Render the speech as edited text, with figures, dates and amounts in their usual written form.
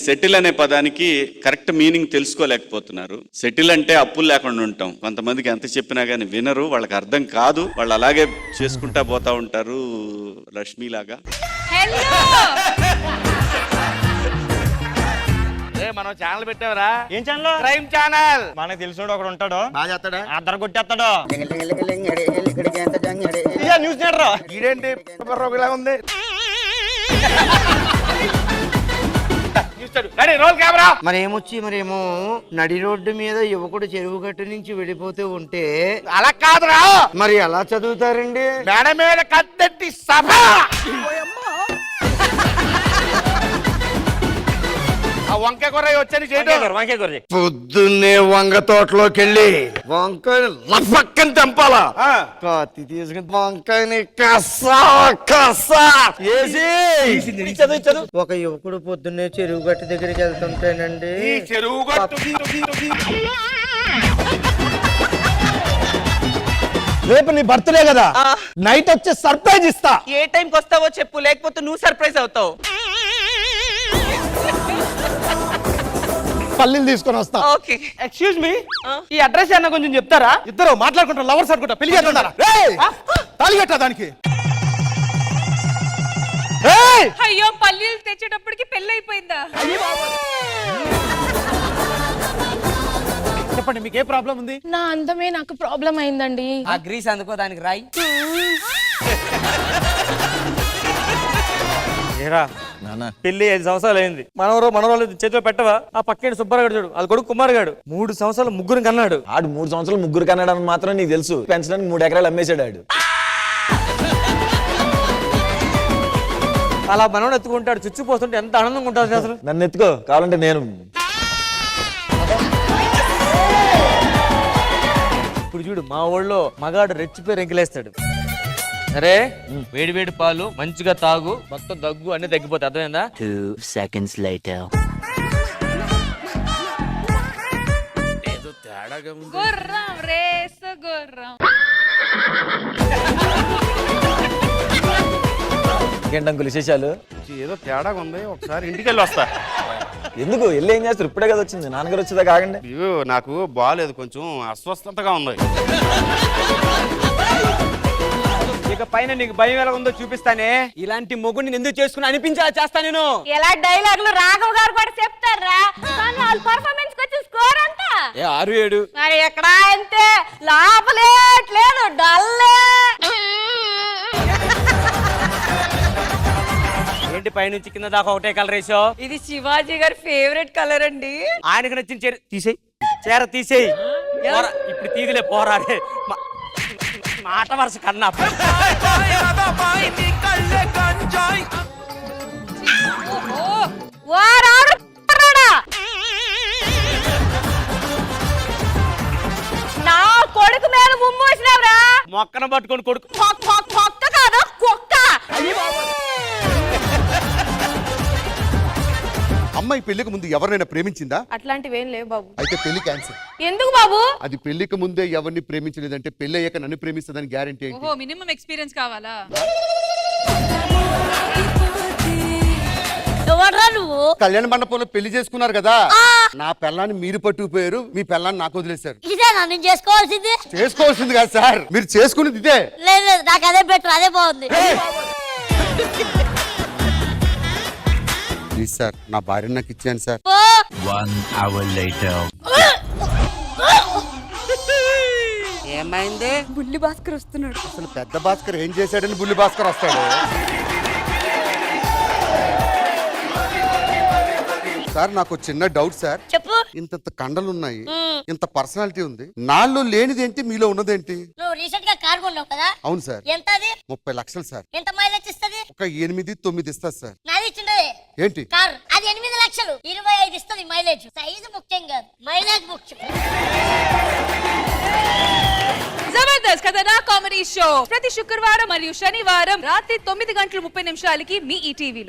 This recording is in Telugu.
సెటిల్ అనే పదానికి కరెక్ట్ మీనింగ్ తెలుసుకోలేకపోతున్నారు. సెటిల్ అంటే అప్పులు లేకుండా ఉంటాం. కొంతమందికి ఎంత చెప్పినా గానీ వినరు, వాళ్ళకి అర్థం కాదు, వాళ్ళు అలాగే చేసుకుంటా పోతా ఉంటారు లక్ష్మిలాగా. మనం ఛానల్ పెట్టావరా? ఏం ఛానల్? Crime channel. మనకు తెలిసినోడు ఒకడు ఉంటాడు, బాగా చేస్తాడా? అద్దరు కొట్టేస్తాడు. న్యూస్ థియేటర్ ఈడేంటి ఇలా ఉంది? మరేమో నడి రోడ్డు మీద యువకుడు చెరువు గట్టు నుంచి వెళ్ళిపోతూ ఉంటే అలా కాదురా, మరి ఎలా చదువుతారండి? మేడ మీద కత్తెట్టి సభ. ఆ వంకాయ కూర వచ్చని చేయడం. పొద్దున్నే వంగ తోటలోకి వెళ్ళి వంకాయని లపక్కని తెంపాలా, కత్తి తీసుకుని వంకాయని ఒక యువకుడు పొద్దున్నే చెరువు గట్టు దగ్గరికి వెళ్తుంటేనండి, చెరువు రేపు నీ బర్త్డే కదా, నైట్ వచ్చే సర్ప్రైజ్ ఇస్తా. ఏ టైంకి వస్తావో చెప్పు, లేకపోతే నువ్వు సర్ప్రైజ్ అవుతావు. పల్లీలు తీసుకొని వస్తా. ఓకే. ఎక్స్క్యూజ్ మీ, ఈ అడ్రస్ అన్న కొంచెం చెప్తారా? ఇద్దరు మాట్లాడుకుంటారు, లవర్స్ అనుకుంటా, పెళ్లి చేస్తున్నారా? తాళి కట్టా దానికి. అయ్యో, పల్లీలు తెచ్చేటప్పటికి పెళ్లి అయిపోయిందా? చెప్పండి, మీకు ఏ ప్రాబ్లం ఉంది? నా అందమే నాకు ప్రాబ్లం అయిందండి. ఆ గ్రీస్ అందుకో, దానికి రాయి. ఏరా పెళ్లి 5 సంవత్సరాలు అయింది, మనవరాలు చేతిలో పెట్టవా? ఆ పక్కన సుబ్బారావు చూడు, అది కొడుకు కుమార్ గాడు 3 సంవత్సరాలు ముగ్గురు కన్నాడు. ఆడు 3 సంవత్సరాలు ముగ్గురు కన్నాడని మాత్రం నీకు తెలుసు, పెంచడానికి 3 ఎకరాలు అమ్మేశాడు ఆడు. అలా మనవడు ఎత్తుకుంటాడు, చుచ్చిపోతుంటే ఎంత ఆనందంగా ఉంటుంది అసలు. నన్ను ఎత్తుకో, కావాలంటే నేను. ఇప్పుడు చూడు, మా ఊళ్ళో మగాడు రెచ్చిపోయి రెంకిలేస్తాడు. సరే, వేడి వేడి పాలు మంచిగా తాగు, మొత్తం దగ్గు అన్ని తగ్గిపోతాయి, అర్థమైందా? 2 seconds later. గుర్రం రేస్ గుర్రం. ఇంకేంటంకులు విశేషాలు? ఏదో తేడాగా ఉంది, ఒకసారి ఇంటికి వెళ్ళి వస్తా. ఎందుకు వెళ్ళి ఏం చేస్తారు? ఇప్పుడే కదా వచ్చింది, నాన్నగారు వచ్చేదా కాగండి. అయ్యో, నాకు బాగాలేదు, కొంచెం అస్వస్థతగా ఉంది. ఇక పైన నీకు భయం ఎలా ఉందో చూపిస్తానే. ఇలాంటి మొగుడిని ఎందుకు చేసుకుని అనిపించేలా చేస్తా నేను. ఎలా డైలాగులు రాఘవ్ గారు కూడా చెప్తారా, కానీ వాళ్ళ పర్ఫార్మెన్స్ కి వచ్చి స్కోర్ అంతా 6-7. మరి ఎక్కడ అంతే, లాపలేదు డల్లే. ఏంటి పైనుంచి కింద దాకా ఒకటే కలర్ వేసావు? ఇది శివాజీ గారి ఫేవరెట్ కలర్ అండి. ఆయనకు నచ్చిన చీర తీసేయి, చీర తీసేయి. ఇప్పుడు తీదిలే, పోరాడే మాట వరుస కన్నా. నా కొడుకు మీద ముమ్మోసినావురా. మొక్కన పట్టుకొని కొడుకు మొక్క కాదు, కుక్క. అమ్మాయి పెళ్లికి ముందు ఎవరినైనా ప్రేమించిందా? అట్లాంటివేం లేవు బాబు. అయితే పెళ్లి క్యాన్సిల్. ఎందుకు బాబు? అది పెళ్లికి ముందే ఎవరిని ప్రేమించలేదంటే పెళ్లి అయ్యాక నన్ను ప్రేమిస్తుందని గ్యారెంటీ ఏంటి? ఓహో, మినిమం ఎక్స్పీరియన్స్ కావాలా? నువ్వు కళ్యాణ మండపంలో పెళ్లి చేసుకున్నారు కదా, నా పెళ్ళాన్ని మీరు పట్టుకుపోయారు, మీ పెళ్ళాన్ని నాకు వదిలేశారు. ఇదేనా నేను చేసుకోవాల్సింది? చేసుకోవాల్సింది కాదు సార్, మీరు చేసుకునేది ఇదే. లేదు, నాకు అదే బెటర్, అదే బాగుంది. ప్లీజ్ సార్, నా భార్య నాకు ఇచ్చాను సార్. 1 hour later. ఏమైంది? బుల్లి భాస్కర్ వస్తున్నాడు. అసలు పెద్ద భాస్కర్ ఏం చేశాడని బుల్లి భాస్కర్ వస్తాడు? సార్, నాకు చిన్న డౌట్ సార్. చెప్పు. ఇంత కండలు ఉన్నాయి, ఇంత పర్సనాలిటీ ఉంది, నాలో లేనిదేంటి మీలో ఉన్నదేంటి? నువ్వు రీసెంట్ గా కార్ కొన్నావు కదా? అవును సార్. ఎంత అది? 30 లక్షలు సార్. ఎంత మైలేజ్ ఇస్తుంది? ఒక 8-9 ఇస్తుంది సార్. నాది ఇచ్చిండే ఏంటి? కార్ అది 8 లక్షలు, 25 ఇస్తుంది మైలేజ్. సైజు ముఖ్యం కాదు, మైలేజ్ ముఖ్యం. జబర్దస్త్ కథనా కామెడీ షో ప్రతి శుక్రవారం మరియు శనివారం రాత్రి 9:30 మీ ఈటీవీలో.